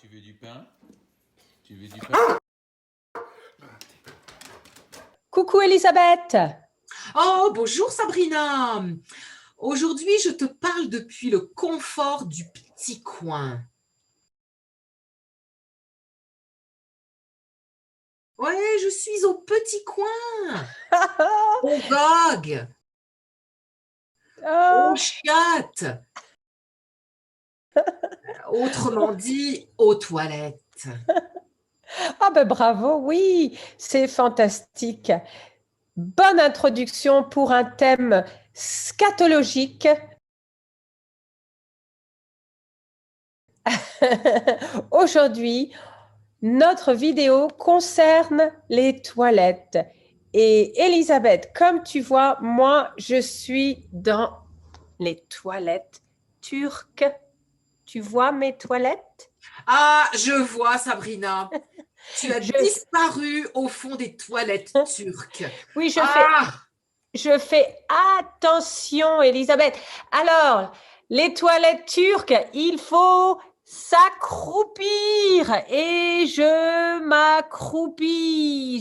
Tu veux du pain? Tu veux du pain? Coucou Elisabeth. Oh, bonjour Sabrina. Aujourd'hui, je te parle depuis le confort du petit coin. Ouais, je suis au petit coin, au GOG, Oh, au Chiat, autrement dit, aux toilettes. ah ben bravo, oui, c'est fantastique. Bonne introduction pour un thème scatologique. Aujourd'hui, notre vidéo concerne les toilettes. Et Elisabeth, comme tu vois, moi, je suis dans les toilettes turques. Tu vois mes toilettes? Ah, je vois Sabrina, tu as Je, disparu au fond des toilettes turques. oui, Ah, je fais attention, Elisabeth. Alors, les toilettes turques, il faut s'accroupir et je m'accroupis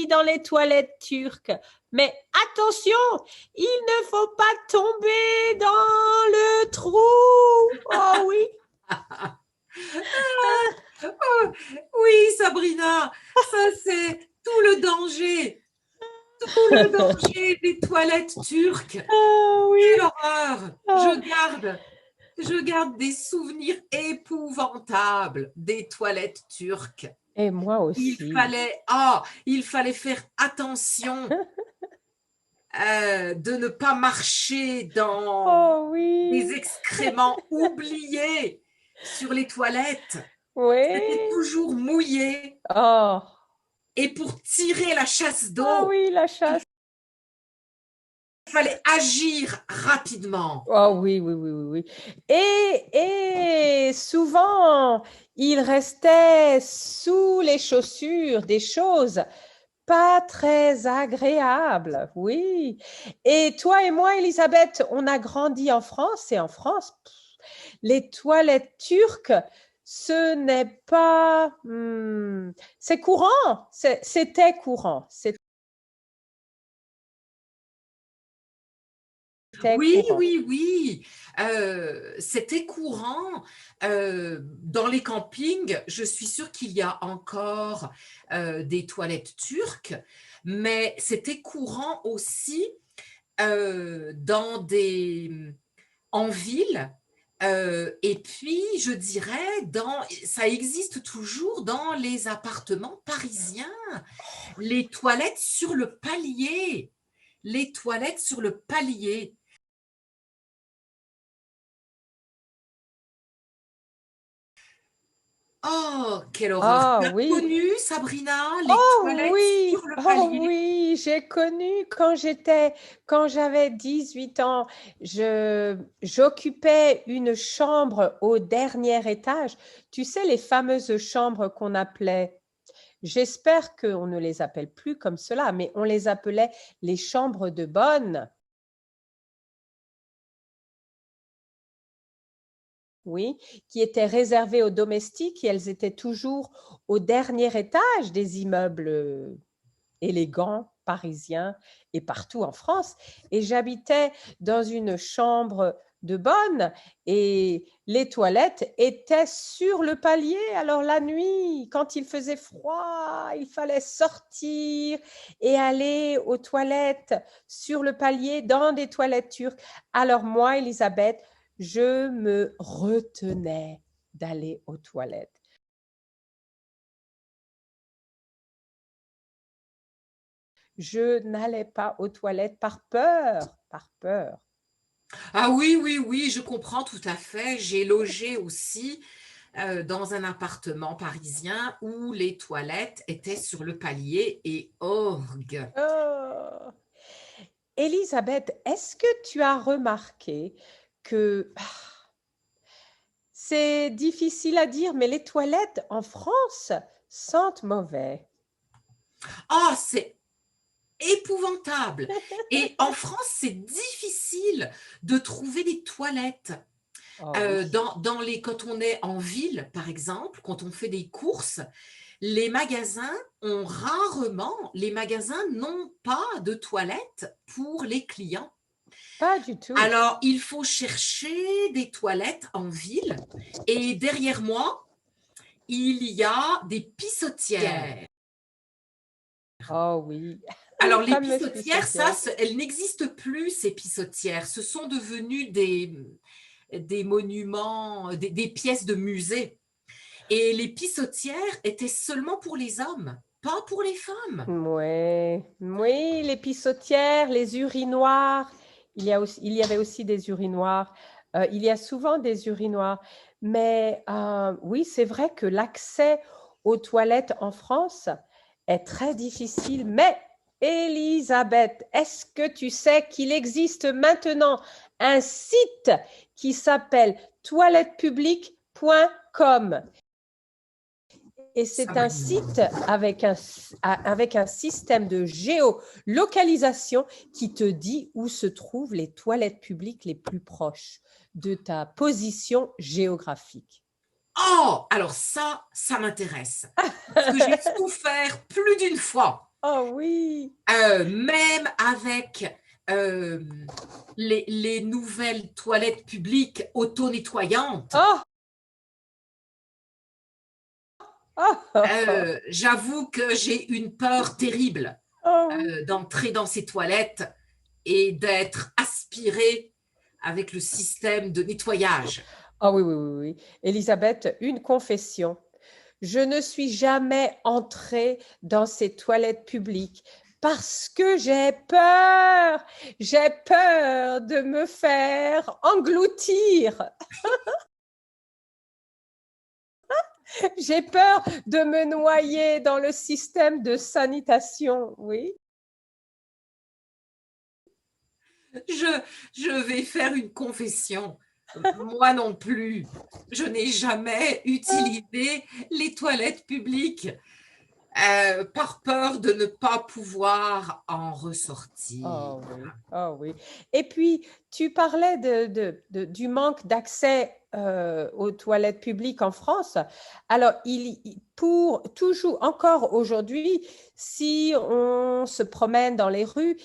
dans les toilettes turques. Mais attention, il ne faut pas tomber dans le trou. Oh oui. oui Sabrina, ça c'est tout le danger. Tout le danger des toilettes turques. Ah oui. Quelle horreur! Ah. Je garde des souvenirs épouvantables des toilettes turques. Et moi aussi. Il fallait faire attention de ne pas marcher dans Oh des oui. excréments oubliés sur les toilettes. C'était Oui. toujours mouillé. Oh. Et pour tirer la chasse Ah d'eau, oui, la il chasse. fallait agir rapidement. Oh oui, oui, oui, oui, oui. Et souvent, il restait sous les chaussures des choses pas très agréables. Oui. Et toi et moi, Elisabeth, on a grandi en France et en France, les toilettes turques, ce n'est pas... c'est courant. C'était courant. C'était Oui, courant. oui, oui. C'était courant. Dans les campings, je suis sûre qu'il y a encore des toilettes turques, mais c'était courant aussi en ville. Et puis, je dirais, ça existe toujours dans les appartements parisiens, les toilettes sur le palier. Les toilettes sur le palier. Oh, quelle horreur! Tu Ah as oui. connu, Sabrina, les Oh toilettes sur oui, le oh palier? oui, j'ai connu quand j'avais 18 ans, j'occupais une chambre au dernier étage. Tu sais, les fameuses chambres qu'on appelait, j'espère qu'on ne les appelle plus comme cela, mais on les appelait les chambres de bonne. Oui, qui étaient réservées aux domestiques et elles étaient toujours au dernier étage des immeubles élégants, parisiens et partout en France. Et j'habitais dans une chambre de bonne et les toilettes étaient sur le palier. Alors la nuit, quand il faisait froid, il fallait sortir et aller aux toilettes sur le palier dans des toilettes turques. Alors moi, Elisabeth, je me retenais d'aller aux toilettes. Je n'allais pas aux toilettes par peur, par peur. Ah oui, oui, oui, je comprends tout à fait. J'ai logé aussi dans un appartement parisien où les toilettes étaient sur le palier et orgue. Oh. Elisabeth, est-ce que tu as remarqué que c'est difficile à dire, mais les toilettes en France sentent mauvais? Oh, c'est épouvantable. Et en France, c'est difficile de trouver des toilettes. Oh oui. Quand on est en ville, par exemple, quand on fait des courses, les magasins les magasins n'ont pas de toilettes pour les clients. Pas du tout. Alors, il faut chercher des toilettes en ville et derrière moi, il y a des pissotières. Oh oui, les Alors, les fameuses pissotières, ça, pissotières. elles n'existent plus, ces pissotières. Ce sont devenus des monuments, des pièces de musée. Et les pissotières étaient seulement pour les hommes, pas pour les femmes. Ouais, oui, les pissotières, les urinoirs. Il y avait aussi des urinoirs. Il y a souvent des urinoirs. Mais oui, c'est vrai que l'accès aux toilettes en France est très difficile. Mais Elisabeth, est-ce que tu sais qu'il existe maintenant un site qui s'appelle toilettepublique.com? Et c'est un Sabrina. site avec un système de géolocalisation qui te dit où se trouvent les toilettes publiques les plus proches de ta position géographique. Oh, alors ça m'intéresse. Parce que j'ai souffert plus d'une fois, Oh oui. même avec les nouvelles toilettes publiques auto-nettoyantes. Oh, oh, oh, J'avoue que j'ai une peur terrible oh oui. d'entrer dans ces toilettes et d'être aspirée avec le système de nettoyage. Oh oui, oui, oui, oui. Elisabeth, une confession. Je ne suis jamais entrée dans ces toilettes publiques parce que j'ai peur. J'ai peur de me faire engloutir. J'ai peur de me noyer dans le système de sanitation. Oui. Je vais faire une confession. Moi non plus. Je n'ai jamais utilisé les toilettes publiques par peur de ne pas pouvoir en ressortir. Oh oui, oh oui. Et puis, tu parlais du manque d'accès aux toilettes publiques en France. Alors, pour toujours, encore aujourd'hui, si on se promène dans les rues,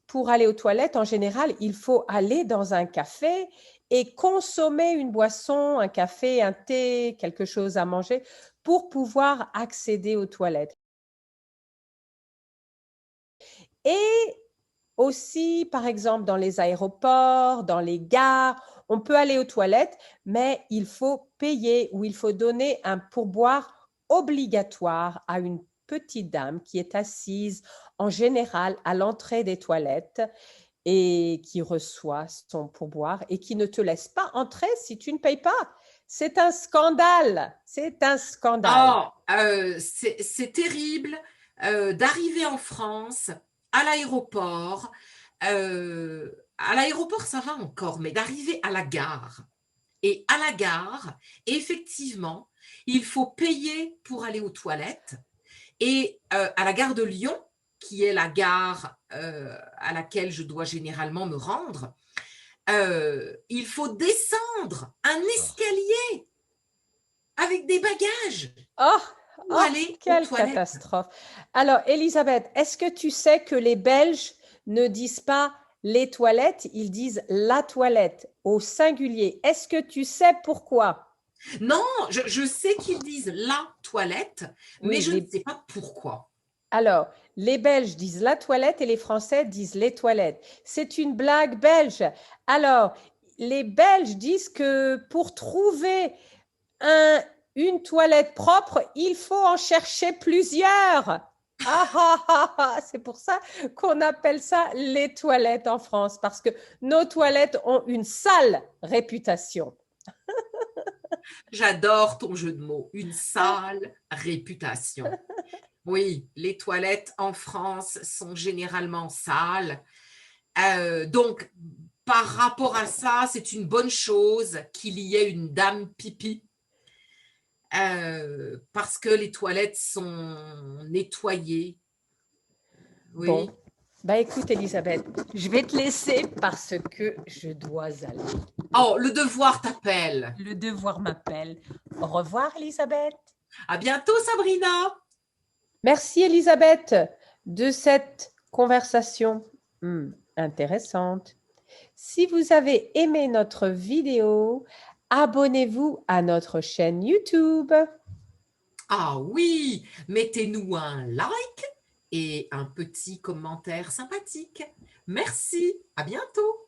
pour aller aux toilettes, en général, il faut aller dans un café et consommer une boisson, un café, un thé, quelque chose à manger pour pouvoir accéder aux toilettes. Et aussi, par exemple, dans les aéroports, dans les gares, on peut aller aux toilettes, mais il faut payer ou il faut donner un pourboire obligatoire à une petite dame qui est assise en général à l'entrée des toilettes et qui reçoit son pourboire et qui ne te laisse pas entrer si tu ne payes pas. C'est un scandale. C'est un scandale. Ah, c'est terrible d'arriver en France à l'aéroport. À l'aéroport, ça va encore, mais d'arriver à la gare. Et à la gare, effectivement, il faut payer pour aller aux toilettes. Et à la gare de Lyon, qui est la gare à laquelle je dois généralement me rendre, il faut descendre un escalier avec des bagages Oh, pour oh, aller aux quelle toilettes. catastrophe. Alors, Elisabeth, est-ce que tu sais que les Belges ne disent pas les toilettes, ils disent la toilette au singulier. Est-ce que tu sais pourquoi? Non, je sais qu'ils disent la toilette, mais Oui, je ne sais pas pourquoi. alors, les Belges disent la toilette et les Français disent les toilettes. C'est une blague belge. Alors, les Belges disent que pour trouver un, une toilette propre, il faut en chercher plusieurs. Ah, ah, ah, ah. C'est pour ça qu'on appelle ça les toilettes en France, parce que nos toilettes ont une sale réputation. J'adore ton jeu de mots, une sale réputation. Oui, les toilettes en France sont généralement sales. Donc, par rapport à ça, c'est une bonne chose qu'il y ait une dame pipi parce que les toilettes sont nettoyées. Bon, Oui. Bah écoute, Elisabeth, je vais te laisser parce que je dois aller. Oh, le devoir t'appelle. Le devoir m'appelle. Au revoir, Elisabeth. À bientôt, Sabrina. Merci, Elisabeth, de cette conversation intéressante. Si vous avez aimé notre vidéo, abonnez-vous à notre chaîne YouTube. Ah oui, mettez-nous un like et un petit commentaire sympathique. Merci, à bientôt.